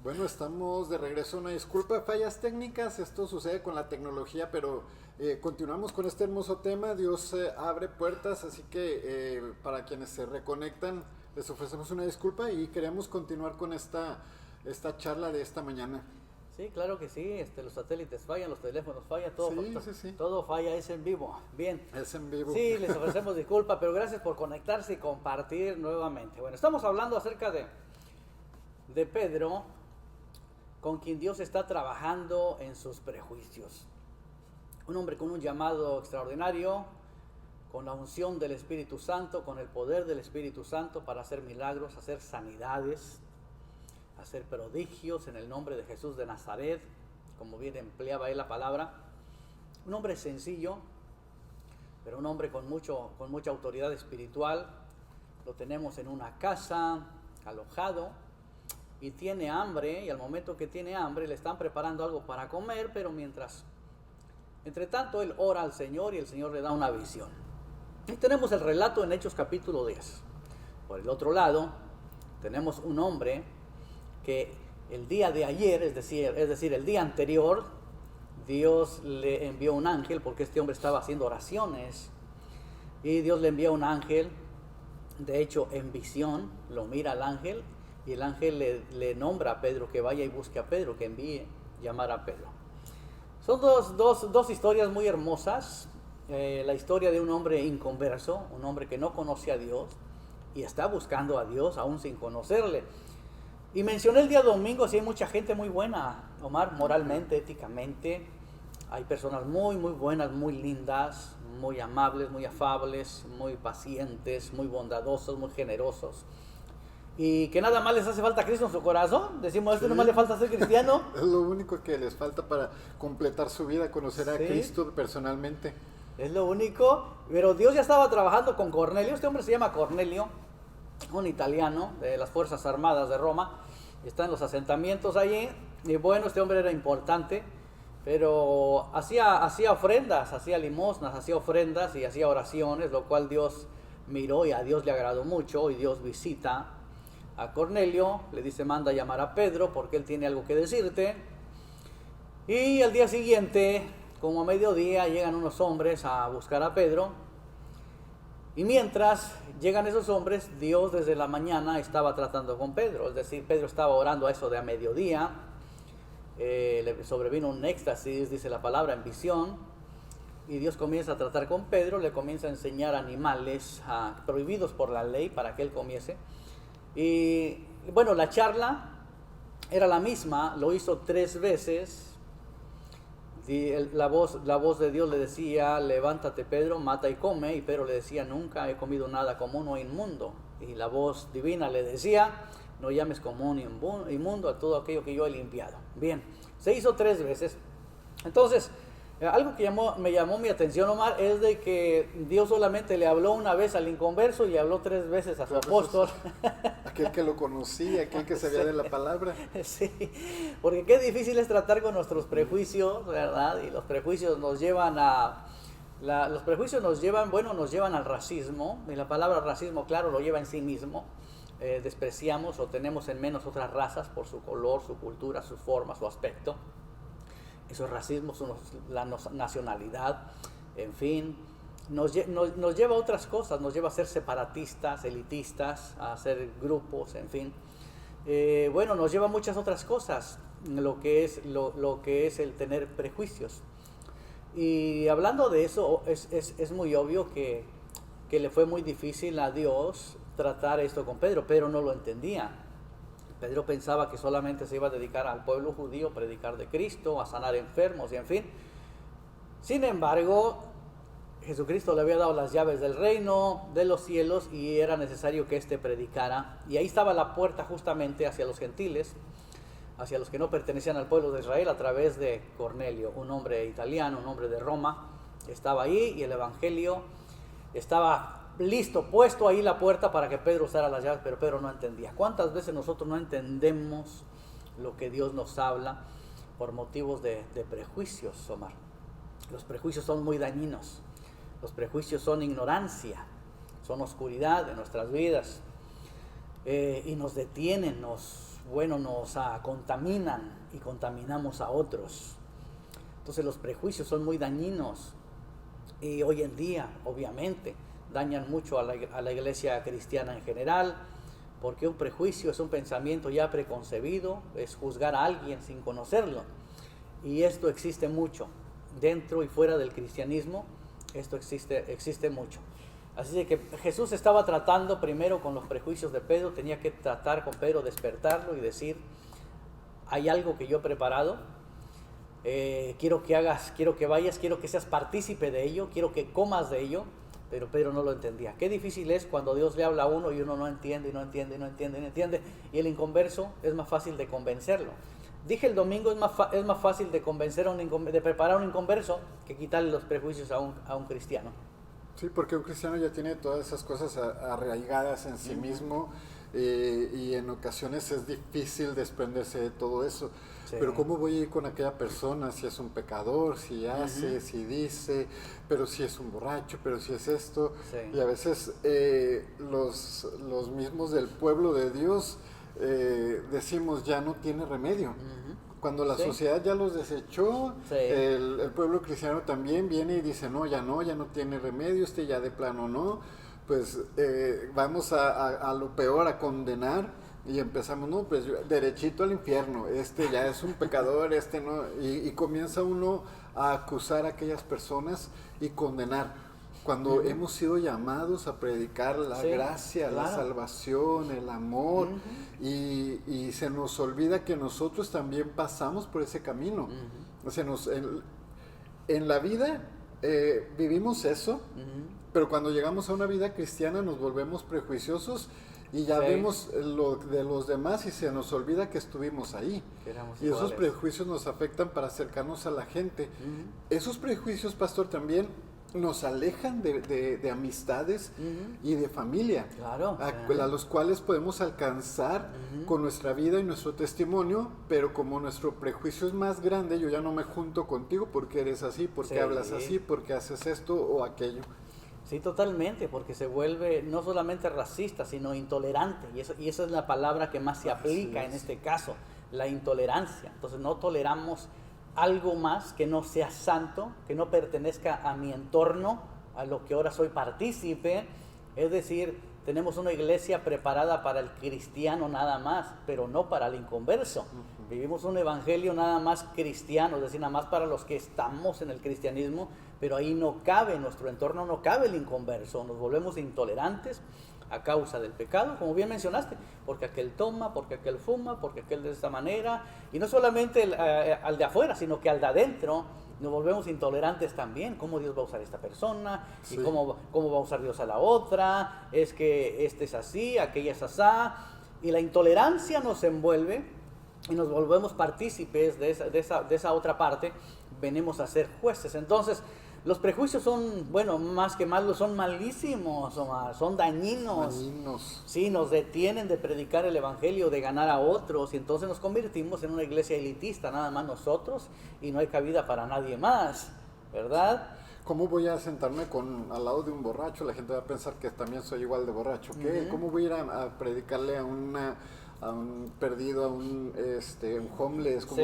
Bueno, estamos de regreso. Una disculpa, fallas técnicas. Esto sucede con la tecnología, pero continuamos con este hermoso tema. Dios abre puertas, así que para quienes se reconectan, les ofrecemos una disculpa y queremos continuar con esta charla de esta mañana. Sí, claro que sí, los satélites fallan, los teléfonos fallan, Sí. todo falla, es en vivo. Bien. Es en vivo. Sí, les ofrecemos disculpa, pero gracias por conectarse y compartir nuevamente. Bueno, estamos hablando acerca de Pedro, con quien Dios está trabajando en sus prejuicios. Un hombre con un llamado extraordinario, con la unción del Espíritu Santo, con el poder del Espíritu Santo para hacer milagros, hacer sanidades, hacer prodigios en el nombre de Jesús de Nazaret, como bien empleaba él la palabra. Un hombre sencillo, pero un hombre con mucha autoridad espiritual. Lo tenemos en una casa, alojado, y tiene hambre, y al momento que tiene hambre le están preparando algo para comer, pero entre tanto él ora al Señor y el Señor le da una visión. Y tenemos el relato en Hechos capítulo 10. Por el otro lado, tenemos un hombre que el día de ayer, es decir, el día anterior, Dios le envió un ángel, porque este hombre estaba haciendo oraciones, y Dios le envía un ángel. De hecho, en visión lo mira al ángel, y el ángel le nombra a Pedro que vaya y busque a Pedro, que envíe llamar a Pedro. Son dos historias muy hermosas. La historia de un hombre inconverso, un hombre que no conoce a Dios y está buscando a Dios aún sin conocerle. Y mencioné el día domingo, si hay mucha gente muy buena, Omar, moralmente, éticamente. Hay personas muy buenas, muy lindas, muy amables, muy afables, muy pacientes, muy bondadosos, muy generosos. Y que nada más les hace falta Cristo en su corazón. Decimos, Sí. nada más le falta ser cristiano. Es lo único que les falta para completar su vida, conocer a Sí. Cristo personalmente. Es lo único. Pero Dios ya estaba trabajando con Cornelio. Este hombre se llama Cornelio, un italiano de las Fuerzas Armadas de Roma. Está en los asentamientos allí. Y bueno, este hombre era importante, pero hacía ofrendas, hacía limosnas, hacía ofrendas y hacía oraciones, lo cual Dios miró y a Dios le agradó mucho. Y Dios visita a Cornelio, le dice: manda a llamar a Pedro porque él tiene algo que decirte. Y al día siguiente, como a mediodía, llegan unos hombres a buscar a Pedro. Y mientras llegan esos hombres, Dios desde la mañana estaba tratando con Pedro. Es decir, Pedro estaba orando a eso de a mediodía. Le sobrevino un éxtasis, dice la palabra, en visión. Y Dios comienza a tratar con Pedro, le comienza a enseñar animales prohibidos por la ley para que él comiese. Y bueno, la charla era la misma, lo hizo 3 veces. Y la voz de Dios le decía: levántate, Pedro, mata y come. Y Pedro le decía: nunca he comido nada común o inmundo. Y la voz divina le decía: no llames común o inmundo a todo aquello que yo he limpiado. Bien, se hizo 3 veces. Entonces, algo que me llamó mi atención, Omar, es de que Dios solamente le habló una vez al inconverso y le habló 3 veces a su apóstol. Aquel que lo conocía, aquel que sabía de la palabra. Sí, porque qué difícil es tratar con nuestros prejuicios, ¿verdad? Y los prejuicios nos llevan nos llevan al racismo. Y la palabra racismo, claro, lo lleva en sí mismo. Despreciamos o tenemos en menos otras razas por su color, su cultura, su forma, su aspecto. Esos racismos, la nacionalidad, en fin, nos lleva a otras cosas, nos lleva a ser separatistas, elitistas, a hacer grupos, en fin. Bueno, nos lleva a muchas otras cosas, lo que es el tener prejuicios. Y hablando de eso, es muy obvio que le fue muy difícil a Dios tratar esto con Pedro. Pedro no lo entendía. Pedro pensaba que solamente se iba a dedicar al pueblo judío, a predicar de Cristo, a sanar enfermos y en fin. Sin embargo, Jesucristo le había dado las llaves del reino, de los cielos, y era necesario que éste predicara. Y ahí estaba la puerta justamente hacia los gentiles, hacia los que no pertenecían al pueblo de Israel, a través de Cornelio, un hombre italiano, un hombre de Roma. Estaba ahí y el evangelio estaba listo, puesto ahí la puerta para que Pedro usara las llaves, pero Pedro no entendía. ¿Cuántas veces nosotros no entendemos lo que Dios nos habla por motivos de prejuicios, Omar? Los prejuicios son muy dañinos. Los prejuicios son ignorancia, son oscuridad de nuestras vidas, y nos detienen, nos bueno, nos contaminan y contaminamos a otros. Entonces los prejuicios son muy dañinos y hoy en día, obviamente, dañan mucho a la iglesia cristiana en general, porque un prejuicio es un pensamiento ya preconcebido, es juzgar a alguien sin conocerlo. Y esto existe mucho, dentro y fuera del cristianismo, esto existe mucho. Así de que Jesús estaba tratando primero con los prejuicios de Pedro, tenía que tratar con Pedro, despertarlo y decir, hay algo que yo he preparado, quiero que hagas, quiero que vayas, quiero que seas partícipe de ello, quiero que comas de ello. Pero Pedro no lo entendía. Qué difícil es cuando Dios le habla a uno y uno no entiende, y no entiende, y no entiende, y no entiende. Y el inconverso es más fácil de convencerlo. Dije el domingo, es más fácil de convencer de preparar a un inconverso que quitarle los prejuicios a un cristiano. Sí, porque un cristiano ya tiene todas esas cosas arraigadas en sí mismo, y en ocasiones es difícil desprenderse de todo eso. Sí. Pero ¿cómo voy a ir con aquella persona si es un pecador, si hace, si dice, pero si es un borracho, pero si es esto? Sí. Y a veces los mismos del pueblo de Dios decimos ya no tiene remedio. Cuando la sociedad ya los desechó, el pueblo cristiano también viene y dice no tiene remedio, ya de plano no, pues vamos a lo peor, a condenar, y empezamos, no, pues derechito al infierno, ya es un pecador, no, y comienza uno a acusar a aquellas personas y condenar. Cuando hemos sido llamados a predicar la gracia, la salvación, el amor, y se nos olvida que nosotros también pasamos por ese camino. O sea, en la vida vivimos eso, pero cuando llegamos a una vida cristiana nos volvemos prejuiciosos y ya vemos lo de los demás y se nos olvida que estuvimos ahí. Y esos prejuicios nos afectan para acercarnos a la gente. Esos prejuicios, pastor, también nos alejan de amistades y de familia, a los cuales podemos alcanzar con nuestra vida y nuestro testimonio, pero como nuestro prejuicio es más grande, yo ya no me junto contigo porque eres así, porque hablas así, porque haces esto o aquello. Sí, totalmente, porque se vuelve no solamente racista, sino intolerante, y esa es la palabra que más se aplica en este caso, la intolerancia. Entonces no toleramos algo más que no sea santo, que no pertenezca a mi entorno, a lo que ahora soy partícipe. Es decir, tenemos una iglesia preparada para el cristiano nada más, pero no para el inconverso. Vivimos un evangelio nada más cristiano, es decir, nada más para los que estamos en el cristianismo, pero ahí no cabe, en nuestro entorno no cabe el inconverso. Nos volvemos intolerantes a causa del pecado, como bien mencionaste, porque aquel toma, porque aquel fuma, porque aquel de esta manera, y no solamente al de afuera, sino que al de adentro nos volvemos intolerantes también. ¿Cómo Dios va a usar a esta persona? ¿Y cómo va a usar Dios a la otra? Es que este es así, aquella es asá, y la intolerancia nos envuelve y nos volvemos partícipes de esa otra parte, venimos a ser jueces. Entonces, los prejuicios son, bueno, más que malos, son malísimos, Omar, son dañinos. Sí, nos detienen de predicar el evangelio, de ganar a otros, y entonces nos convertimos en una iglesia elitista, nada más nosotros, y no hay cabida para nadie más, ¿verdad? ¿Cómo voy a sentarme al lado de un borracho? La gente va a pensar que también soy igual de borracho. ¿Qué? ¿Cómo voy a ir a predicarle a un perdido, a un homeless? Como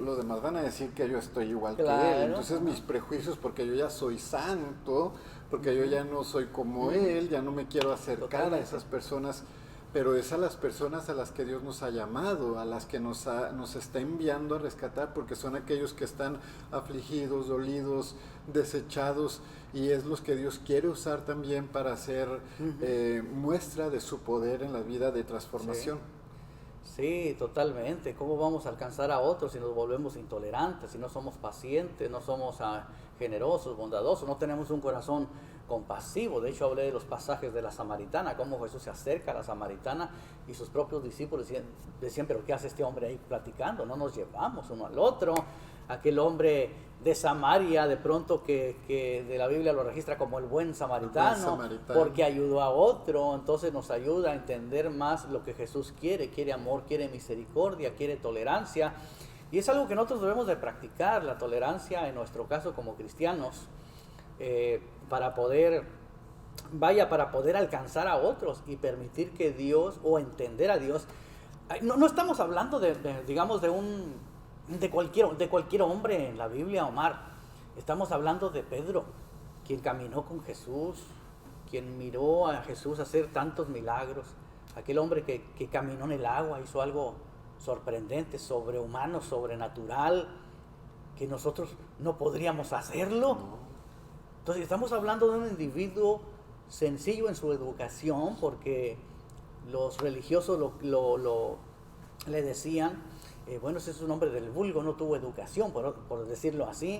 los demás van a decir que yo estoy igual que él. Entonces mis prejuicios, porque yo ya soy santo, porque yo ya no soy como él, ya no me quiero acercar a esas personas. Pero es a las personas a las que Dios nos ha llamado, a las que nos está enviando a rescatar, porque son aquellos que están afligidos, dolidos, desechados, y es los que Dios quiere usar también para hacer muestra de su poder en la vida de transformación. Sí, totalmente. ¿Cómo vamos a alcanzar a otros si nos volvemos intolerantes, si no somos pacientes, no somos generosos, bondadosos, no tenemos un corazón compasivo? De hecho, hablé de los pasajes de la samaritana, cómo Jesús se acerca a la samaritana y sus propios discípulos decían, pero ¿qué hace este hombre ahí platicando? No nos llevamos uno al otro. Aquel hombre de Samaria, de pronto que de la Biblia lo registra como el buen samaritano, porque ayudó a otro. Entonces nos ayuda a entender más lo que Jesús quiere amor, quiere misericordia, quiere tolerancia, y es algo que nosotros debemos de practicar, la tolerancia en nuestro caso como cristianos, para poder alcanzar a otros y permitir que Dios, o entender a Dios. No estamos hablando digamos, de cualquier hombre en la Biblia, Omar. Estamos hablando de Pedro, quien caminó con Jesús, quien miró a Jesús hacer tantos milagros. Aquel hombre que caminó en el agua, hizo algo sorprendente, sobrehumano, sobrenatural, que nosotros no podríamos hacerlo. Entonces estamos hablando de un individuo sencillo en su educación, porque los religiosos le decían, bueno, ese es un hombre del vulgo, no tuvo educación, por decirlo así,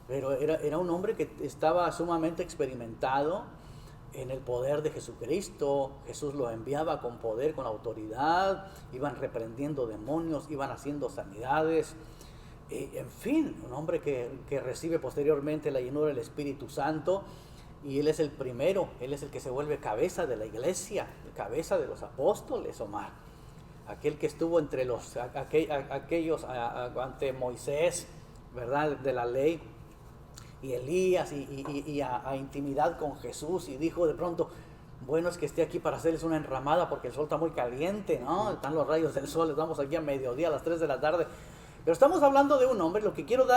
pero era un hombre que estaba sumamente experimentado en el poder de Jesucristo. Jesús lo enviaba con poder, con autoridad, iban reprendiendo demonios, iban haciendo sanidades, en fin, un hombre que recibe posteriormente la llenura del Espíritu Santo, y él es el primero, él es el que se vuelve cabeza de la iglesia, cabeza de los apóstoles, Omar. Aquel que estuvo entre aquellos ante Moisés, ¿verdad?, de la ley, y Elías, y a intimidad con Jesús, y dijo de pronto, bueno, es que esté aquí para hacerles una enramada porque el sol está muy caliente, ¿no? Están los rayos del sol, estamos aquí a mediodía, a las 3 de la tarde. Pero estamos hablando de un hombre, lo que quiero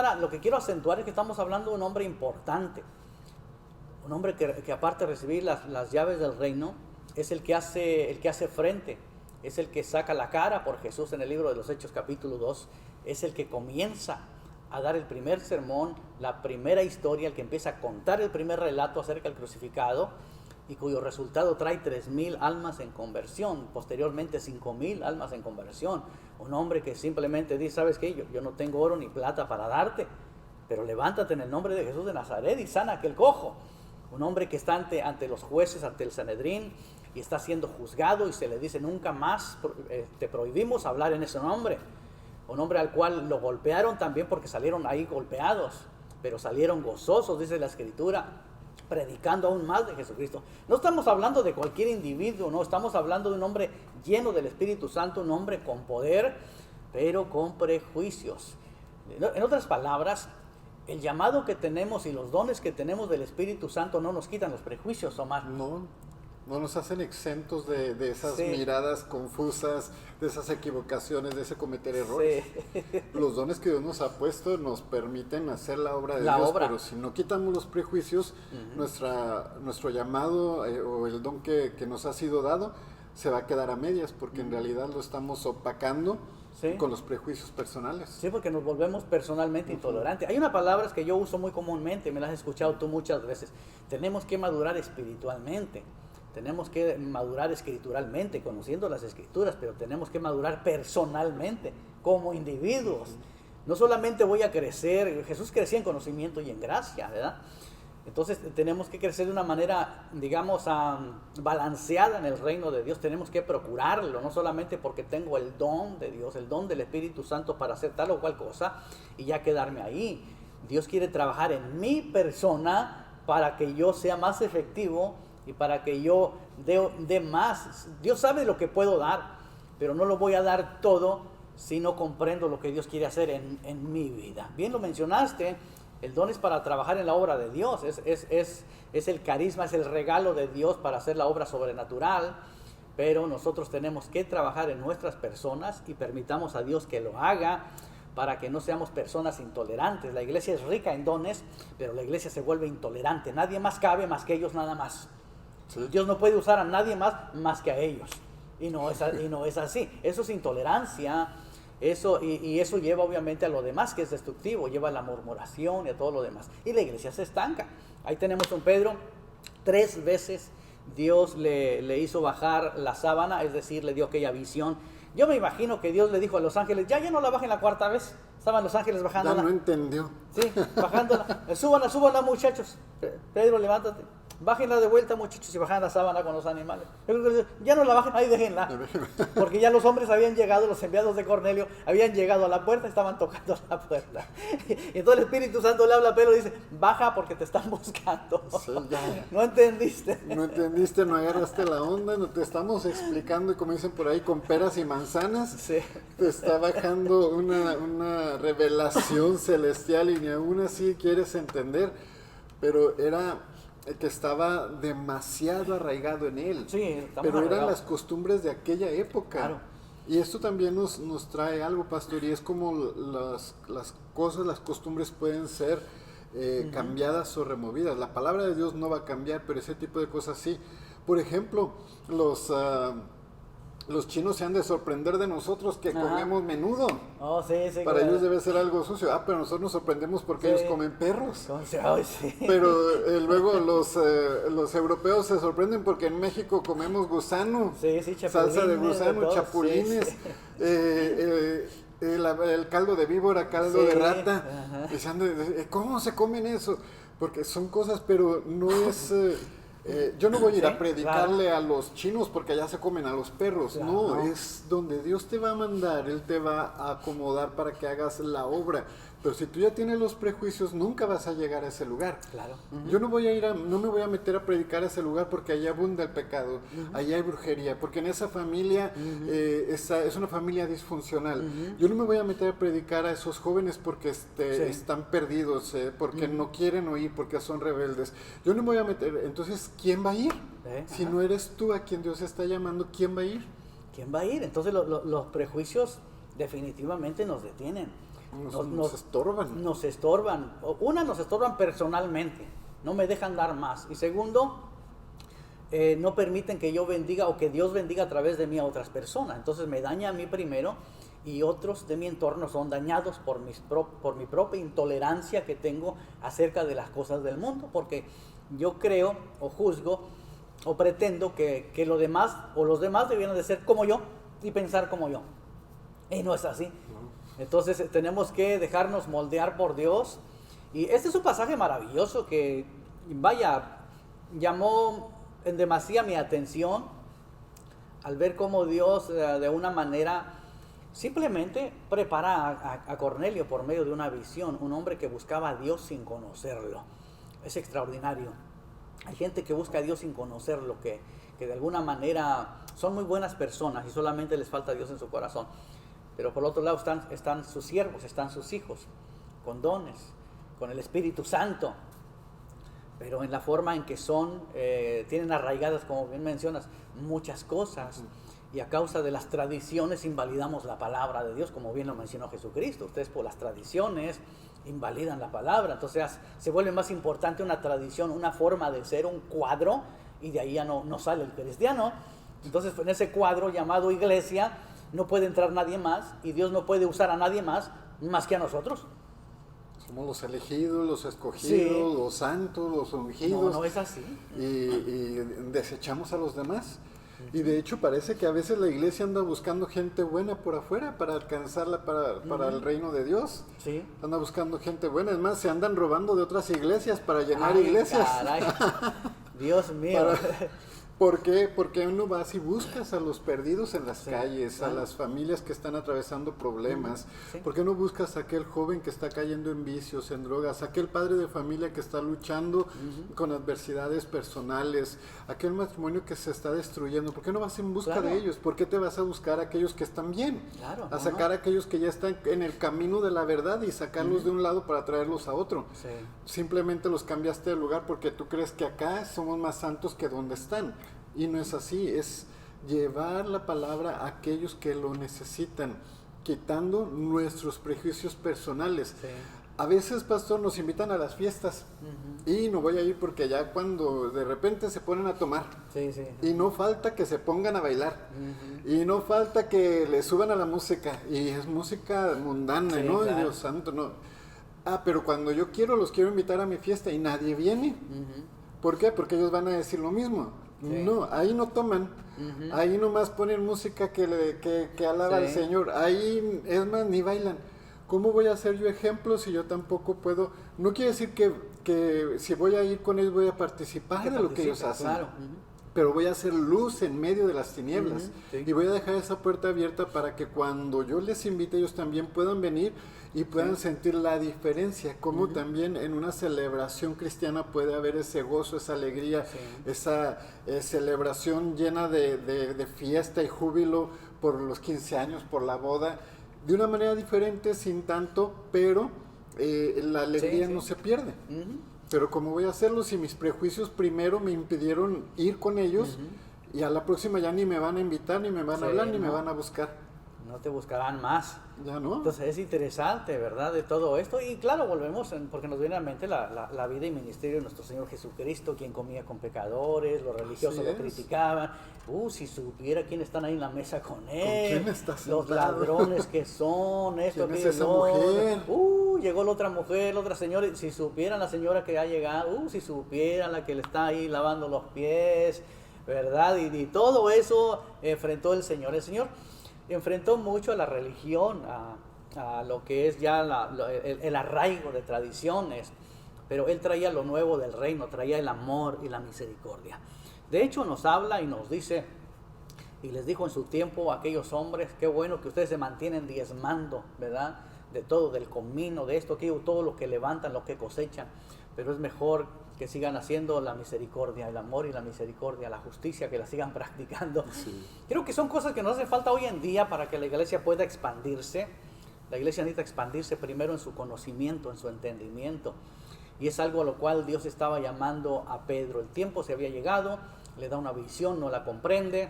acentuar es que estamos hablando de un hombre importante. Un hombre que aparte de recibir las llaves del reino, es el que hace frente, es el que saca la cara por Jesús en el libro de los Hechos capítulo 2, es el que comienza a dar el primer sermón, la primera historia, el que empieza a contar el primer relato acerca del crucificado, y cuyo resultado trae 3,000 almas en conversión, posteriormente 5,000 almas en conversión. Un hombre que simplemente dice, ¿sabes qué? Yo no tengo oro ni plata para darte, pero levántate en el nombre de Jesús de Nazaret y sana aquel cojo. Un hombre que está ante los jueces, ante el Sanedrín, y está siendo juzgado, y se le dice, nunca más te prohibimos hablar en ese nombre. Un hombre al cual lo golpearon también, porque salieron ahí golpeados, pero salieron gozosos, dice la Escritura, predicando aún más de Jesucristo. No estamos hablando de cualquier individuo, no, estamos hablando de un hombre lleno del Espíritu Santo, un hombre con poder, pero con prejuicios. En otras palabras, el llamado que tenemos y los dones que tenemos del Espíritu Santo no nos quitan los prejuicios, Omar. No nos hacen exentos de esas miradas confusas, de esas equivocaciones, de ese cometer errores. Sí. Los dones que Dios nos ha puesto nos permiten hacer la obra de Dios, pero si no quitamos los prejuicios, nuestro llamado o el don que nos ha sido dado se va a quedar a medias, porque en realidad lo estamos opacando con los prejuicios personales. Sí, porque nos volvemos personalmente intolerantes. Hay una palabra que yo uso muy comúnmente, me la has escuchado tú muchas veces. Tenemos que madurar espiritualmente. Tenemos que madurar escrituralmente, conociendo las Escrituras, pero tenemos que madurar personalmente, como individuos. No solamente voy a crecer, Jesús crecía en conocimiento y en gracia, ¿verdad? Entonces tenemos que crecer de una manera, digamos, balanceada en el reino de Dios. Tenemos que procurarlo, no solamente porque tengo el don de Dios, el don del Espíritu Santo para hacer tal o cual cosa y ya quedarme ahí. Dios quiere trabajar en mi persona para que yo sea más efectivo y para que yo dé más. Dios sabe lo que puedo dar, pero no lo voy a dar todo si no comprendo lo que Dios quiere hacer en mi vida. Bien lo mencionaste, el don es para trabajar en la obra de Dios, es el carisma, es el regalo de Dios para hacer la obra sobrenatural, pero nosotros tenemos que trabajar en nuestras personas y permitamos a Dios que lo haga, para que no seamos personas intolerantes. La iglesia es rica en dones, pero la iglesia se vuelve intolerante. Nadie más cabe más que ellos nada más. Sí. Dios no puede usar a nadie más que a ellos. Y no es así. Eso es intolerancia. Y eso lleva obviamente a lo demás que es destructivo. Lleva a la murmuración y a todo lo demás. Y la iglesia se estanca. Ahí tenemos a un Pedro. 3 veces Dios le hizo bajar la sábana, es decir, le dio aquella visión. Yo me imagino que Dios le dijo a los ángeles, ya no la bajen la 4ª vez. Estaban los ángeles bajándola. Ya no entendió. Sí, bajándola. Súbanla, muchachos. Pedro, levántate. Bájenla de vuelta, muchachos, y bajan la sábana con los animales. Yo creo que ya no la bajen, ahí déjenla. Porque ya los hombres habían llegado, los enviados de Cornelio, habían llegado a la puerta, estaban tocando la puerta. Y entonces el Espíritu Santo le habla a Pedro y dice, baja porque te están buscando. Sí, ya. ¿No entendiste? No entendiste, no agarraste la onda, no te estamos explicando, y como dicen por ahí, con peras y manzanas. Sí. Te está bajando una revelación celestial y ni aún así quieres entender. Pero era que estaba demasiado arraigado en él. Sí, pero eran las costumbres de aquella época. Claro. Y esto también nos trae algo, pastor, y es como las cosas, las costumbres pueden ser cambiadas o removidas. La palabra de Dios no va a cambiar, pero ese tipo de cosas sí. Por ejemplo, los chinos se han de sorprender de nosotros que comemos menudo. Oh, sí, sí. Para ellos debe ser algo sucio. Pero nosotros nos sorprendemos porque ellos comen perros. Sí. Pero luego los europeos se sorprenden porque en México comemos gusano. Sí, chapulines. Salsa de gusano, chapulines. Sí. El caldo de víbora, caldo de rata. ¿Cómo se comen eso? Porque son cosas, pero no es... yo no voy a ir a predicarle a los chinos porque allá se comen a los perros. Claro. No, es donde Dios te va a mandar, Él te va a acomodar para que hagas la obra. Pero si tú ya tienes los prejuicios, nunca vas a llegar a ese lugar. Claro. Yo no me voy a meter a predicar a ese lugar porque allá abunda el pecado, allá hay brujería, porque en esa familia es una familia disfuncional. Yo no me voy a meter a predicar a esos jóvenes porque están perdidos, porque no quieren oír, porque son rebeldes. Yo no me voy a meter, entonces, ¿quién va a ir? Si no eres tú a quien Dios está llamando, ¿quién va a ir? ¿Quién va a ir? Entonces los prejuicios definitivamente nos detienen. Nos estorban. Nos estorban. Nos estorban personalmente. No me dejan dar más. Y segundo, no permiten que yo bendiga o que Dios bendiga a través de mí a otras personas. Entonces me daña a mí primero y otros de mi entorno son dañados por mi propia intolerancia que tengo acerca de las cosas del mundo. Porque yo creo o juzgo o pretendo que los demás debieran de ser como yo y pensar como yo. Y no es así. Entonces tenemos que dejarnos moldear por Dios. Y este es un pasaje maravilloso que, llamó en demasía mi atención al ver cómo Dios de una manera simplemente prepara a Cornelio por medio de una visión, un hombre que buscaba a Dios sin conocerlo. Es extraordinario. Hay gente que busca a Dios sin conocerlo, que de alguna manera son muy buenas personas y solamente les falta Dios en su corazón. Pero por otro lado están sus siervos, están sus hijos, con dones, con el Espíritu Santo. Pero en la forma en que tienen arraigadas, como bien mencionas, muchas cosas. Y a causa de las tradiciones invalidamos la palabra de Dios, como bien lo mencionó Jesucristo. Ustedes por las tradiciones invalidan la palabra. Entonces se vuelve más importante una tradición, una forma de ser, un cuadro, y de ahí ya no sale el cristiano. Entonces en ese cuadro llamado iglesia no puede entrar nadie más y Dios no puede usar a nadie más que a nosotros. Somos los elegidos, los escogidos, los santos, los ungidos. No es así. Y desechamos a los demás. Y de hecho parece que a veces la iglesia anda buscando gente buena por afuera para alcanzarla para el reino de Dios. Sí. Anda buscando gente buena. Es más, se andan robando de otras iglesias para llenar iglesias. Caray. Dios mío. ¿Por qué? Porque uno vas y buscas a los perdidos en las calles, a las familias que están atravesando problemas. Sí. ¿Por qué no buscas a aquel joven que está cayendo en vicios, en drogas, aquel padre de familia que está luchando con adversidades personales, aquel matrimonio que se está destruyendo? ¿Por qué no vas en busca de ellos? ¿Por qué te vas a buscar a aquellos que están bien? A sacar a aquellos que ya están en el camino de la verdad y sacarlos de un lado para traerlos a otro. Sí. Simplemente los cambiaste de lugar porque tú crees que acá somos más santos que donde están. Y no es así, es llevar la palabra a aquellos que lo necesitan, quitando nuestros prejuicios personales. Sí. A veces, pastor, nos invitan a las fiestas y no voy a ir porque ya cuando de repente se ponen a tomar y no falta que se pongan a bailar y no falta que le suban a la música y es música mundana, ¿no? Claro. Dios santo, no. Pero cuando yo los quiero invitar a mi fiesta y nadie viene. ¿Por qué? Porque ellos van a decir lo mismo. Sí. No, ahí no toman, ahí nomás ponen música que alaba al Señor, ahí es más, ni bailan. ¿Cómo voy a hacer yo ejemplo si yo tampoco puedo? No quiere decir que si voy a ir con ellos voy a participar de lo que ellos hacen. Claro. Pero voy a hacer luz en medio de las tinieblas y voy a dejar esa puerta abierta para que cuando yo les invite ellos también puedan venir y puedan sentir la diferencia, como también en una celebración cristiana puede haber ese gozo, esa alegría, esa celebración llena de fiesta y júbilo por los 15 años, por la boda, de una manera diferente, sin tanto, pero la alegría no se pierde. Pero ¿cómo voy a hacerlo si mis prejuicios primero me impidieron ir con ellos y a la próxima ya ni me van a invitar, ni me van a hablar, ni me van a buscar? no te buscarán más. Ya no. Entonces es interesante, ¿verdad? De todo esto. Y claro, volvemos, porque nos viene a la mente la vida y ministerio de nuestro Señor Jesucristo, quien comía con pecadores, los religiosos Así lo es. criticaban. Si supiera quién están ahí en la mesa con él. quién está los sentado? ladrones que son, esto, ¿Quién es aquello, esa lo otro. mujer? Llegó la otra mujer, la otra señora. Si supieran la señora que ha llegado, si supieran la que le está ahí lavando los pies, ¿verdad? Y todo eso enfrentó el Señor. El Señor enfrentó mucho a la religión, a lo que es ya el arraigo de tradiciones, pero Él traía lo nuevo del reino, traía el amor y la misericordia. De hecho nos habla y nos dice, y les dijo en su tiempo a aquellos hombres, qué bueno que ustedes se mantienen diezmando, ¿verdad? De todo, del comino, de esto, aquello, todo lo que levantan, lo que cosechan, pero es mejor que sigan haciendo la misericordia, el amor y la misericordia, la justicia, que la sigan practicando. Sí. Creo que son cosas que nos hace falta hoy en día para que la iglesia pueda expandirse. La iglesia necesita expandirse primero en su conocimiento, en su entendimiento. Y es algo a lo cual Dios estaba llamando a Pedro. El tiempo se había llegado, le da una visión, no la comprende.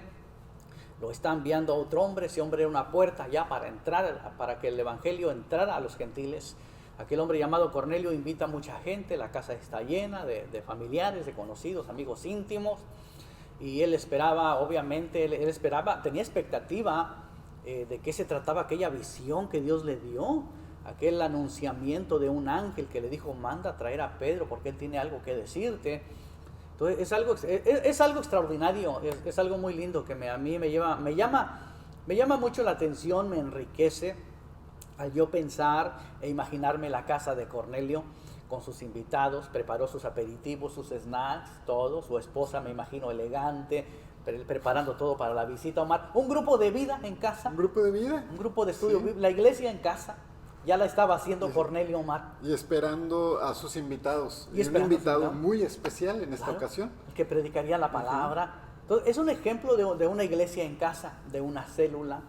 Lo está enviando a otro hombre. Ese hombre era una puerta ya para entrar, para que el evangelio entrara a los gentiles. Aquel hombre llamado Cornelio invita a mucha gente, la casa está llena de familiares, de conocidos, amigos íntimos, y él esperaba, obviamente, él esperaba, tenía expectativa de qué se trataba aquella visión que Dios le dio, aquel anunciamiento de un ángel que le dijo, manda a traer a Pedro porque él tiene algo que decirte. Entonces es algo extraordinario, es algo muy lindo que a mí me llama mucho la atención, me enriquece al yo pensar e imaginarme la casa de Cornelio con sus invitados. Preparó sus aperitivos, sus snacks, todo, su esposa me imagino elegante, preparando todo para la visita, Omar. Un grupo de vida en casa, ¿Un grupo de vida? un grupo de estudio, Sí. la iglesia en casa, ya la estaba haciendo Cornelio, Omar. Y esperando a sus invitados. Y Y un esperando a sus invitado invitados. muy especial en esta Claro, ocasión. que predicaría la palabra. Entonces, es un ejemplo de una iglesia en casa, de una célula,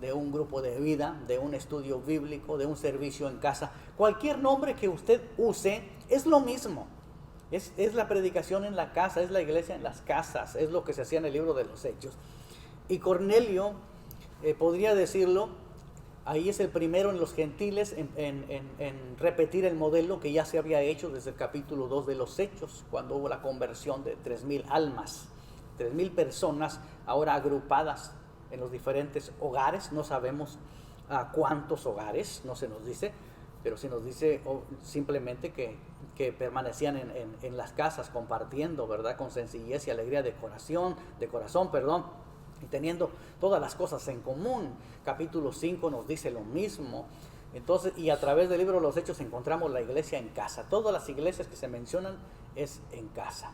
de un grupo de vida, de un estudio bíblico, de un servicio en casa. Cualquier nombre que usted use es lo mismo. Es la predicación en la casa, es la iglesia en las casas, es lo que se hacía en el libro de los Hechos. Y Cornelio, podría decirlo, ahí es el primero en los gentiles en repetir el modelo que ya se había hecho desde el capítulo 2 de los Hechos, cuando hubo la conversión de 3,000 almas, 3,000 personas ahora agrupadas en los diferentes hogares. No sabemos a cuántos hogares, no se nos dice, pero se nos dice simplemente que permanecían en las casas compartiendo, ¿verdad? Con sencillez y alegría de corazón, y teniendo todas las cosas en común. Capítulo 5 nos dice lo mismo. Entonces, y a través del libro de los Hechos encontramos la iglesia en casa. Todas las iglesias que se mencionan es en casa.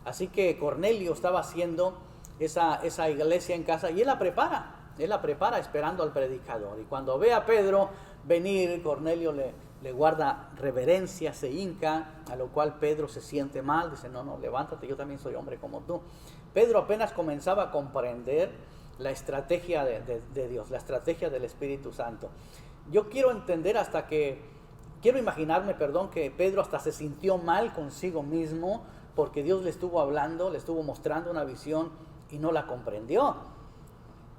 Así que Cornelio estaba haciendo esa iglesia en casa y él la prepara esperando al predicador. Y cuando ve a Pedro venir, Cornelio le guarda reverencia, se hinca, a lo cual Pedro se siente mal, dice, no, levántate, yo también soy hombre como tú. Pedro apenas comenzaba a comprender la estrategia de Dios, la estrategia del Espíritu Santo. Yo quiero imaginarme, que Pedro hasta se sintió mal consigo mismo, porque Dios le estuvo hablando, le estuvo mostrando una visión y no la comprendió.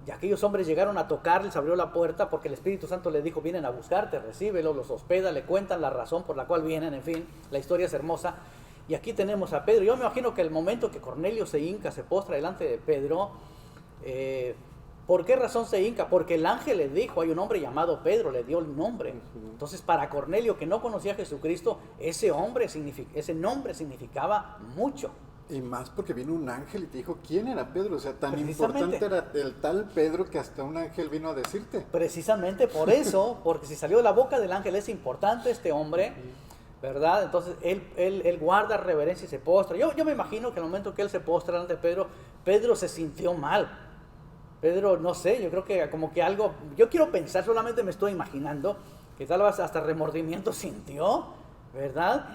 Y aquellos hombres llegaron a tocar, les abrió la puerta porque el Espíritu Santo les dijo, vienen a buscarte, recíbelo, los hospeda, le cuentan la razón por la cual vienen, en fin, la historia es hermosa. Y aquí tenemos a Pedro. Yo me imagino que el momento que Cornelio se hinca, se postra delante de Pedro, ¿por qué razón se hinca? Porque el ángel le dijo, hay un hombre llamado Pedro, le dio el nombre. Entonces para Cornelio, que no conocía a Jesucristo, ese nombre significaba mucho. Y más porque vino un ángel y te dijo quién era Pedro. O sea, tan Precisamente. importante era el tal Pedro que hasta un ángel vino a decirte. Precisamente por eso, porque si salió de la boca del ángel es importante este hombre, ¿verdad? Entonces él guarda reverencia y se postra. Yo me imagino que en el momento que él se postra delante de Pedro, Pedro se sintió mal. Pedro, no sé, yo creo que como que algo, yo quiero pensar, solamente me estoy imaginando, que tal vez hasta remordimiento sintió, ¿verdad?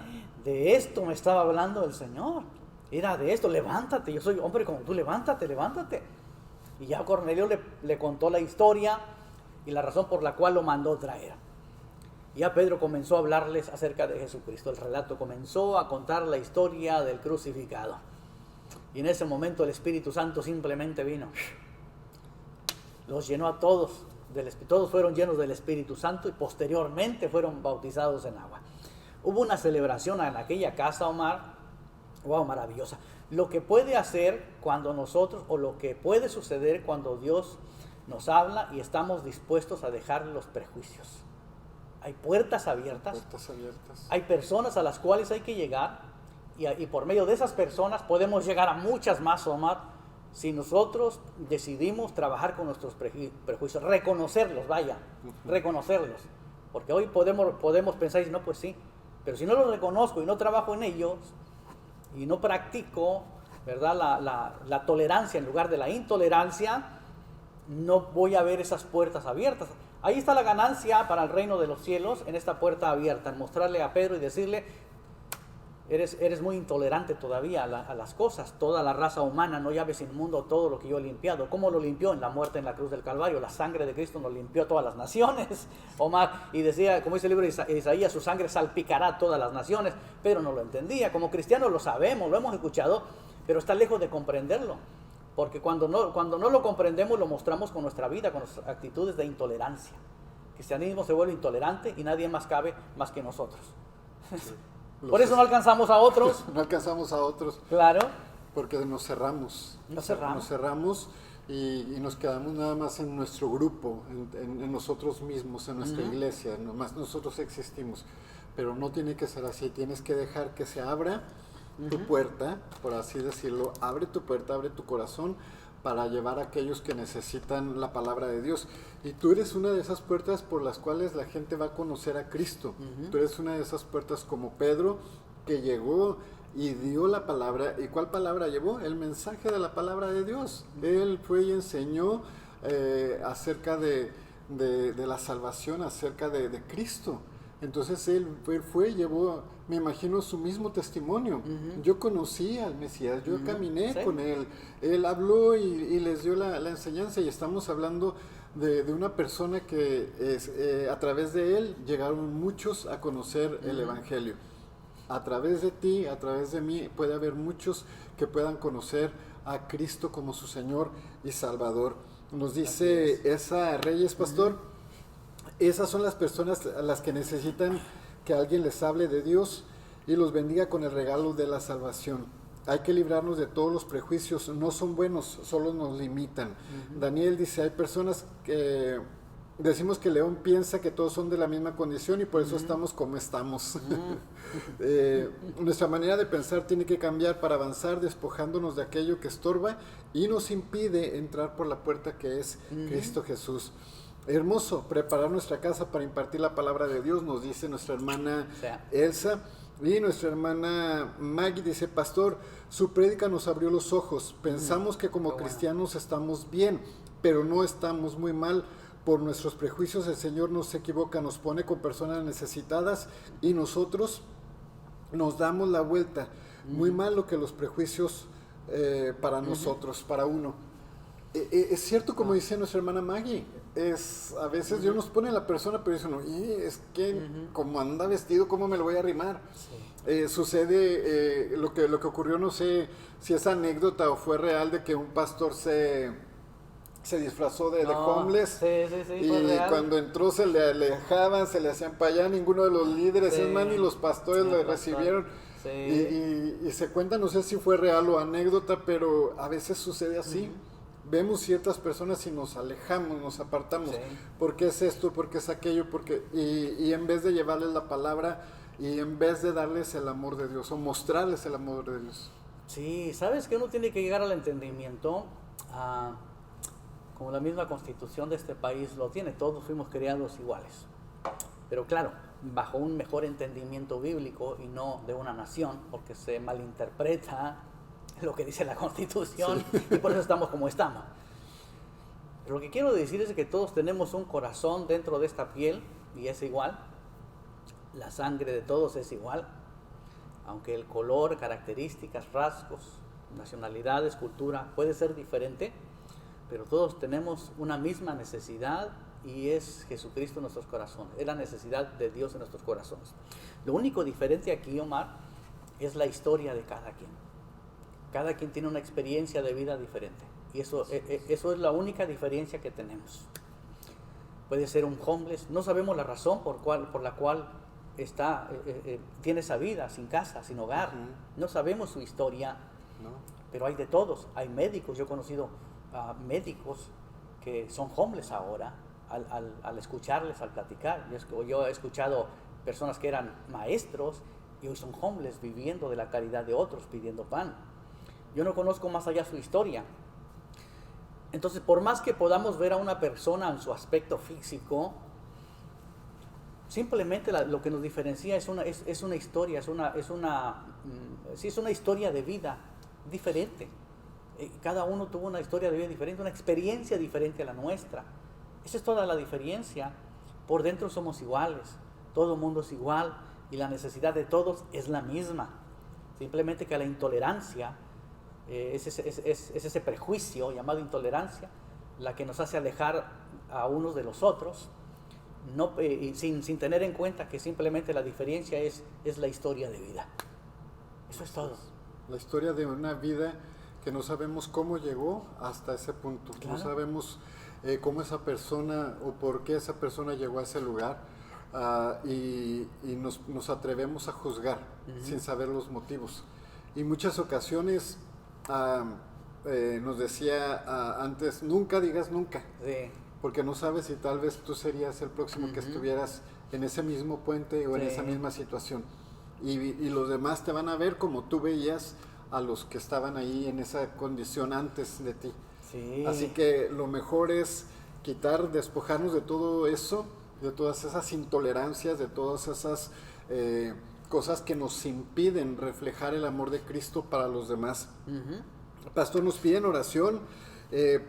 De esto me estaba hablando el Señor. Era de esto, levántate, yo soy hombre como tú, levántate. Y ya Cornelio le contó la historia y la razón por la cual lo mandó traer. Y ya Pedro comenzó a hablarles acerca de Jesucristo. El relato comenzó a contar la historia del crucificado. Y en ese momento el Espíritu Santo simplemente vino. Los llenó a todos. todos fueron llenos del Espíritu Santo y posteriormente fueron bautizados en agua. Hubo una celebración en aquella casa, Omar, wow, maravillosa. Lo que puede hacer cuando nosotros, o lo que puede suceder cuando Dios nos habla y estamos dispuestos a dejar los prejuicios. Hay puertas abiertas, hay personas a las cuales hay que llegar y por medio de esas personas podemos llegar a muchas más, Omar, si nosotros decidimos trabajar con nuestros prejuicios, reconocerlos, reconocerlos. Porque hoy podemos pensar, no, pues sí, pero si no los reconozco y no trabajo en ellos y no practico, ¿verdad?, la tolerancia en lugar de la intolerancia, no voy a ver esas puertas abiertas. Ahí está la ganancia para el reino de los cielos, en esta puerta abierta, en mostrarle a Pedro y decirle: eres muy intolerante todavía a las cosas. Toda la raza humana no llaves inmundo todo lo que yo he limpiado. ¿Cómo lo limpió? En la muerte en la cruz del Calvario. La sangre de Cristo nos limpió a todas las naciones, Omar. Y decía, como dice el libro de Isaías, su sangre salpicará a todas las naciones. Pero no lo entendía. Como cristianos lo sabemos, lo hemos escuchado, pero está lejos de comprenderlo. Porque cuando no lo comprendemos, lo mostramos con nuestra vida, con nuestras actitudes de intolerancia. El cristianismo se vuelve intolerante y nadie más cabe más que nosotros. Sí. Por eso no alcanzamos a otros. No alcanzamos a otros. Claro. Porque nos cerramos. Nos cerramos y nos quedamos nada más en nuestro grupo, en nosotros mismos, en nuestra iglesia. Nomás nosotros existimos. Pero no tiene que ser así. Tienes que dejar que se abra tu puerta, por así decirlo. Abre tu puerta, abre tu corazón para llevar a aquellos que necesitan la palabra de Dios. Y tú eres una de esas puertas por las cuales la gente va a conocer a Cristo. Tú eres una de esas puertas como Pedro, que llegó y dio la palabra. ¿Y cuál palabra llevó? El mensaje de la palabra de Dios. Él fue y enseñó acerca de la salvación, acerca de Cristo. Entonces él fue y llevó, me imagino, su mismo testimonio. Yo conocí al Mesías, yo caminé con él. Él habló y les dio la enseñanza, y estamos hablando de una persona que a través de él llegaron muchos a conocer el Evangelio. A través de ti, a través de mí, puede haber muchos que puedan conocer a Cristo como su Señor y Salvador. Nos dice esa Reyes, pastor. Esas son las personas a las que necesitan que alguien les hable de Dios y los bendiga con el regalo de la salvación. Hay que librarnos de todos los prejuicios, no son buenos, solo nos limitan. Daniel dice, hay personas que decimos que León piensa que todos son de la misma condición y por eso estamos como estamos. Nuestra manera de pensar tiene que cambiar para avanzar, despojándonos de aquello que estorba y nos impide entrar por la puerta que es Cristo Jesús. Hermoso, preparar nuestra casa para impartir la palabra de Dios, nos dice nuestra hermana Elsa. Y nuestra hermana Maggie dice, pastor, su prédica nos abrió los ojos. Pensamos que como cristianos estamos bien, pero no estamos muy mal. Por nuestros prejuicios el Señor nos equivoca, nos pone con personas necesitadas y nosotros nos damos la vuelta. Muy mal lo que los prejuicios para nosotros, para uno. Es cierto, como dice nuestra hermana Maggie, a veces Dios nos pone a la persona, pero dice uno, es que como anda vestido, ¿cómo me lo voy a arrimar? Sí. Sucede lo que ocurrió, no sé si es anécdota o fue real, de que un pastor se disfrazó de homeless, y cuando entró se le alejaban, se le hacían para allá, ninguno de los líderes, es más, ni los pastores le recibieron. Sí. Y se cuenta, no sé si fue real o anécdota, pero a veces sucede así. Vemos ciertas personas y nos alejamos, nos apartamos. Sí. ¿Por qué es esto? ¿Por qué es aquello? Y en vez de llevarles la palabra y en vez de darles el amor de Dios o mostrarles el amor de Dios. Sí, ¿sabes que uno tiene que llegar al entendimiento? Como la misma constitución de este país lo tiene, todos fuimos creados iguales. Pero claro, bajo un mejor entendimiento bíblico y no de una nación, porque se malinterpreta lo que dice la Constitución, y por eso estamos como estamos. Pero lo que quiero decir es que todos tenemos un corazón dentro de esta piel y es igual. La sangre de todos es igual, aunque el color, características, rasgos, nacionalidades, cultura puede ser diferente, pero todos tenemos una misma necesidad y es Jesucristo en nuestros corazones, es la necesidad de Dios en nuestros corazones. Lo único diferente aquí, Omar, es la historia de cada quien. Cada quien tiene una experiencia de vida diferente. Y eso es la única diferencia que tenemos. puede ser un homeless. No sabemos la razón por la cual tiene esa vida, sin casa, sin hogar. No sabemos su historia, pero hay de todos. Hay médicos, yo he conocido médicos que son homeless ahora, al escucharles, al platicar. Yo he escuchado personas que eran maestros y hoy son homeless, viviendo de la caridad de otros, pidiendo pan. Yo no conozco más allá su historia. Entonces, por más que podamos ver a una persona en su aspecto físico, simplemente lo que nos diferencia es una historia, es una historia de vida diferente. Cada uno tuvo una historia de vida diferente, una experiencia diferente a la nuestra. Esa es toda la diferencia. Por dentro somos iguales, todo el mundo es igual y la necesidad de todos es la misma. Simplemente que la intolerancia es ese prejuicio llamado intolerancia la que nos hace alejar a unos de los otros, sin tener en cuenta que simplemente la diferencia es la historia de vida. Eso es todo. La historia de una vida que no sabemos cómo llegó hasta ese punto. Claro. No sabemos cómo esa persona o por qué esa persona llegó a ese lugar, y nos atrevemos a juzgar sin saber los motivos. Y muchas ocasiones nos decía antes, nunca digas nunca. Sí. Porque no sabes si tal vez tú serías el próximo que estuvieras en ese mismo puente o en esa misma situación. Y los demás te van a ver como tú veías a los que estaban ahí en esa condición antes de ti. Sí. Así que lo mejor es despojarnos de todo eso, de todas esas intolerancias, de todas esas cosas que nos impiden reflejar el amor de Cristo para los demás. Pastor, nos piden oración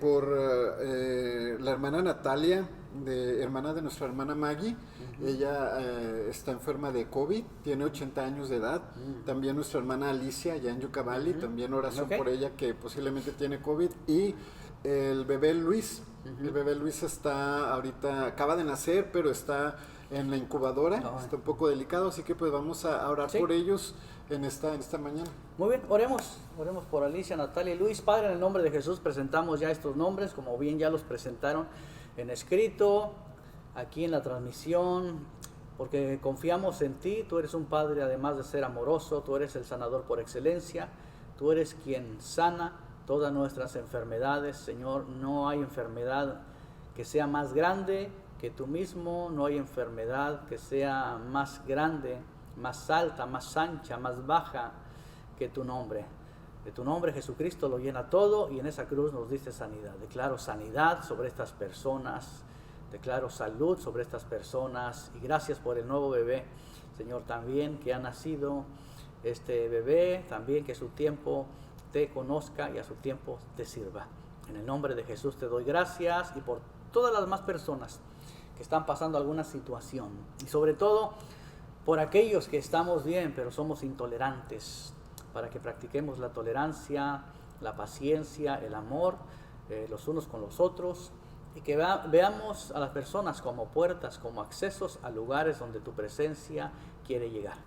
por la hermana Natalia, hermana de nuestra hermana Maggie. Ella está enferma de COVID, tiene 80 años de edad. También nuestra hermana Alicia, allá en Yucca Valley, también oración por ella, que posiblemente tiene COVID. Y el bebé Luis, el bebé Luis acaba de nacer, pero está en la incubadora, está un poco delicado, así que pues vamos a orar por ellos en esta mañana. Muy bien, oremos por Alicia, Natalia y Luis. Padre, en el nombre de Jesús presentamos ya estos nombres, como bien ya los presentaron en escrito, aquí en la transmisión, porque confiamos en ti. Tú eres un Padre, además de ser amoroso, tú eres el sanador por excelencia, tú eres quien sana todas nuestras enfermedades. Señor, no hay enfermedad que sea más grande que tú mismo, no hay enfermedad que sea más grande, más alta, más ancha, más baja que tu nombre. De tu nombre, Jesucristo, lo llena todo, y en esa cruz nos diste sanidad. Declaro sanidad sobre estas personas, declaro salud sobre estas personas, y gracias por el nuevo bebé, Señor, también que ha nacido este bebé, también que a su tiempo te conozca y a su tiempo te sirva. En el nombre de Jesús te doy gracias, y por todas las demás personas que están pasando alguna situación, y sobre todo por aquellos que estamos bien pero somos intolerantes, para que practiquemos la tolerancia, la paciencia, el amor los unos con los otros, y que veamos a las personas como puertas, como accesos a lugares donde tu presencia quiere llegar.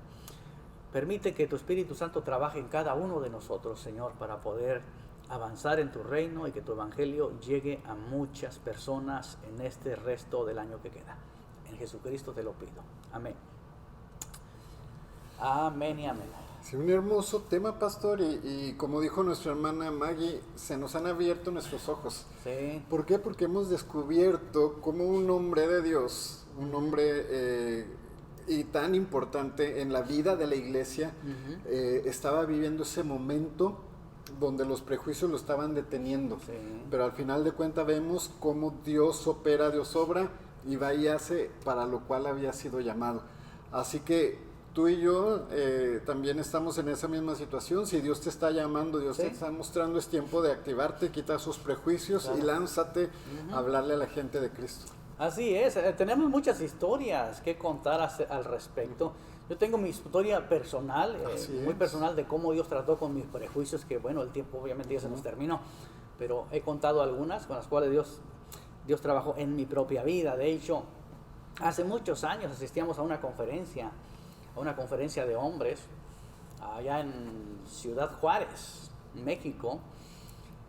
Permite que tu Espíritu Santo trabaje en cada uno de nosotros, Señor, para poder avanzar en tu reino y que tu evangelio llegue a muchas personas en este resto del año que queda. En Jesucristo te lo pido. Amén. Amén y amén. Sí, un hermoso tema, pastor, y como dijo nuestra hermana Maggie, se nos han abierto nuestros ojos. Sí. ¿Por qué? Porque hemos descubierto cómo un hombre de Dios, un hombre y tan importante en la vida de la iglesia, estaba viviendo ese momento donde los prejuicios lo estaban deteniendo. Sí. Pero al final de cuentas vemos cómo Dios opera, Dios obra, y va y hace para lo cual había sido llamado. Así que tú y yo también estamos en esa misma situación. Si Dios te está llamando, Dios te está mostrando, es tiempo de activarte, quita sus prejuicios y lánzate a hablarle a la gente de Cristo. Así es, tenemos muchas historias que contar al respecto. Yo tengo mi historia personal, muy personal, de cómo Dios trató con mis prejuicios, que bueno, el tiempo obviamente ya se nos terminó, pero he contado algunas con las cuales Dios trabajó en mi propia vida. De hecho, hace muchos años asistíamos a una conferencia de hombres allá en Ciudad Juárez, México,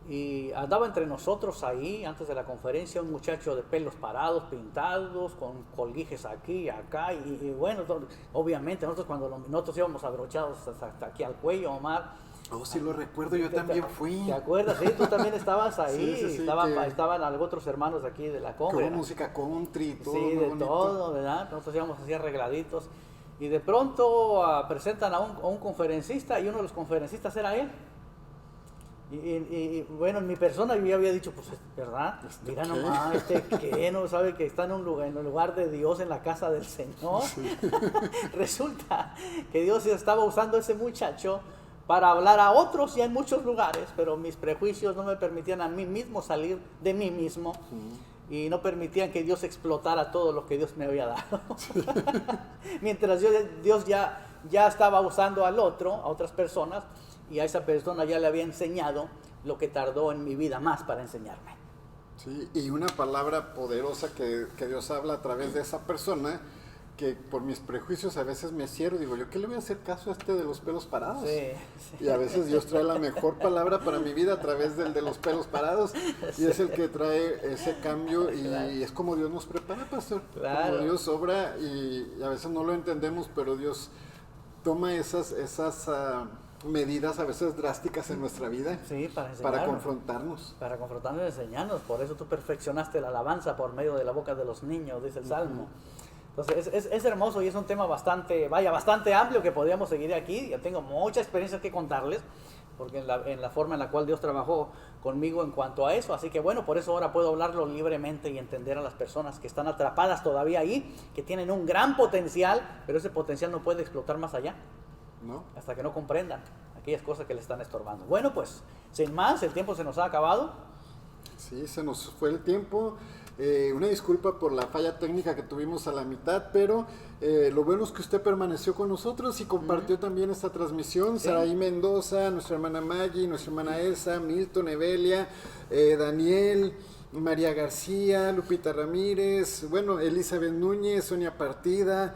Y andaba entre nosotros ahí, antes de la conferencia, un muchacho de pelos parados, pintados, con colguijes aquí y acá. Y bueno, obviamente nosotros cuando nosotros íbamos abrochados hasta aquí al cuello, Omar. Oh, sí lo recuerdo, yo también fui. ¿Te acuerdas? Sí, tú también estabas ahí. Sí, Estaban otros hermanos de aquí de la Con Combre. música country y todo. Sí, de bonito. todo, ¿verdad? Nosotros íbamos así arregladitos. Y de pronto presentan a un conferencista, y uno de los conferencistas era él. Y bueno, en mi persona yo ya había dicho, pues, ¿verdad? Mira nomás, ¿qué? No sabe que está en el lugar de Dios, en la casa del Señor. Sí. Resulta que Dios estaba usando a ese muchacho para hablar a otros ya en muchos lugares, pero mis prejuicios no me permitían a mí mismo salir de mí mismo. Y no permitían que Dios explotara todo lo que Dios me había dado. Mientras Dios ya estaba usando al otro, a otras personas, y a esa persona ya le había enseñado lo que tardó en mi vida más para enseñarme. Sí, y una palabra poderosa que Dios habla a través de esa persona, que por mis prejuicios a veces me cierro, digo, ¿yo qué le voy a hacer caso a este de los pelos parados? Sí. Y a veces Dios trae la mejor palabra para mi vida a través del de los pelos parados, y es el que trae ese cambio, y Claro. es como Dios nos prepara, pastor. Claro. Como Dios obra, y a veces no lo entendemos, pero Dios toma esas medidas a veces drásticas en nuestra vida, Sí, para confrontarnos. Para confrontarnos y enseñarnos. Por eso tú perfeccionaste la alabanza por medio de la boca de los niños, dice el Salmo. Entonces es hermoso y es un tema bastante amplio que podríamos seguir aquí. Yo tengo mucha experiencia que contarles, porque en la forma en la cual Dios trabajó conmigo en cuanto a eso. Así que bueno, por eso ahora puedo hablarlo libremente y entender a las personas que están atrapadas todavía ahí, que tienen un gran potencial, pero ese potencial no puede explotar más allá. ¿No? Hasta que no comprendan aquellas cosas que le están estorbando. Bueno, pues, sin más, el tiempo se nos ha acabado. Sí, se nos fue el tiempo. Una disculpa por la falla técnica que tuvimos a la mitad, pero lo bueno es que usted permaneció con nosotros y compartió también esta transmisión. Sí. Saraí Mendoza, nuestra hermana Maggie, nuestra hermana Elsa, Milton, Evelia, Daniel, María García, Lupita Ramírez, bueno, Elizabeth Núñez, Sonia Partida,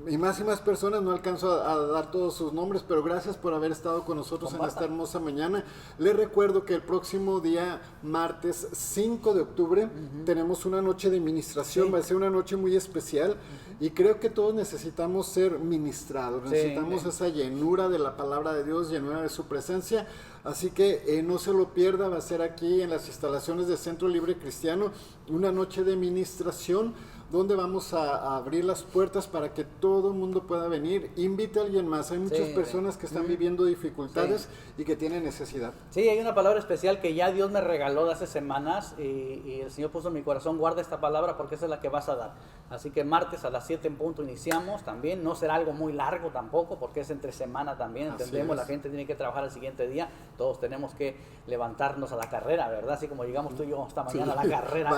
y más personas, no alcanzo a dar todos sus nombres, pero gracias por haber estado con nosotros en esta hermosa mañana. Les recuerdo que el próximo día, martes 5 de octubre, tenemos una noche de ministración, va a ser una noche muy especial, y creo que todos necesitamos ser ministrados, necesitamos esa llenura de la palabra de Dios, llenura de su presencia, así que no se lo pierda, va a ser aquí en las instalaciones del Centro Libre Cristiano, una noche de ministración, donde vamos a abrir las puertas para que todo el mundo pueda venir. Invite a alguien más. Hay muchas personas que están viviendo dificultades y que tienen necesidad. Sí, hay una palabra especial que ya Dios me regaló de hace semanas y el Señor puso en mi corazón, guarda esta palabra porque esa es la que vas a dar. Así que martes a las 7 en punto iniciamos también. No será algo muy largo tampoco porque es entre semana también. Entendemos, la gente tiene que trabajar el siguiente día. Todos tenemos que levantarnos a la carrera, ¿verdad? Así como llegamos tú y yo esta mañana a la carrera.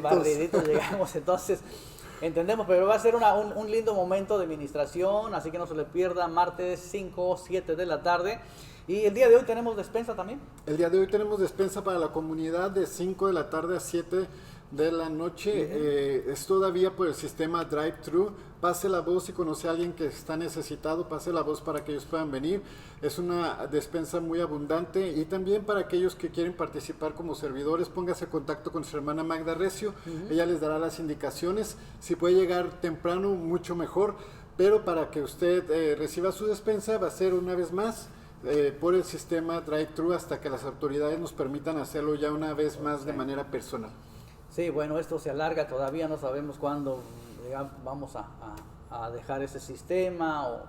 Barriditos llegamos, entonces... Entendemos, pero va a ser un lindo momento de ministración, así que no se le pierda, martes 5 o 7 de la tarde. Y el día de hoy tenemos despensa también. El día de hoy tenemos despensa para la comunidad de 5 de la tarde a 7 de la noche. Es todavía por el sistema drive-thru. Pase la voz si conoce a alguien que está necesitado, pase la voz para que ellos puedan venir. Es una despensa muy abundante, y también para aquellos que quieren participar como servidores, póngase en contacto con su hermana Magda Recio. Ella les dará las indicaciones. Si puede llegar temprano, mucho mejor, pero para que usted reciba su despensa va a ser una vez más por el sistema drive-thru hasta que las autoridades nos permitan hacerlo ya una vez más de manera personal. Sí, bueno, esto se alarga, todavía no sabemos cuándo vamos a dejar ese sistema, o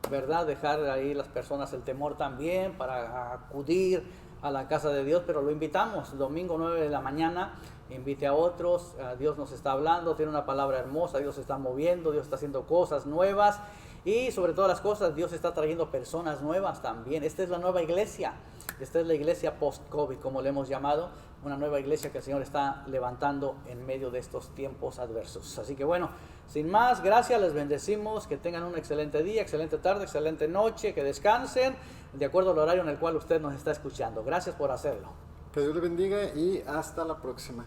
verdad, dejar ahí las personas el temor también para acudir a la casa de Dios, pero lo invitamos, domingo 9 de la mañana, invite a otros, Dios nos está hablando, tiene una palabra hermosa, Dios se está moviendo, Dios está haciendo cosas nuevas, y sobre todas las cosas Dios está trayendo personas nuevas también. Esta es la nueva iglesia, esta es la iglesia post-COVID, como le hemos llamado, una nueva iglesia que el Señor está levantando en medio de estos tiempos adversos. Así que bueno, sin más, gracias, les bendecimos, que tengan un excelente día, excelente tarde, excelente noche, que descansen de acuerdo al horario en el cual usted nos está escuchando. Gracias por hacerlo. Que Dios le bendiga y hasta la próxima.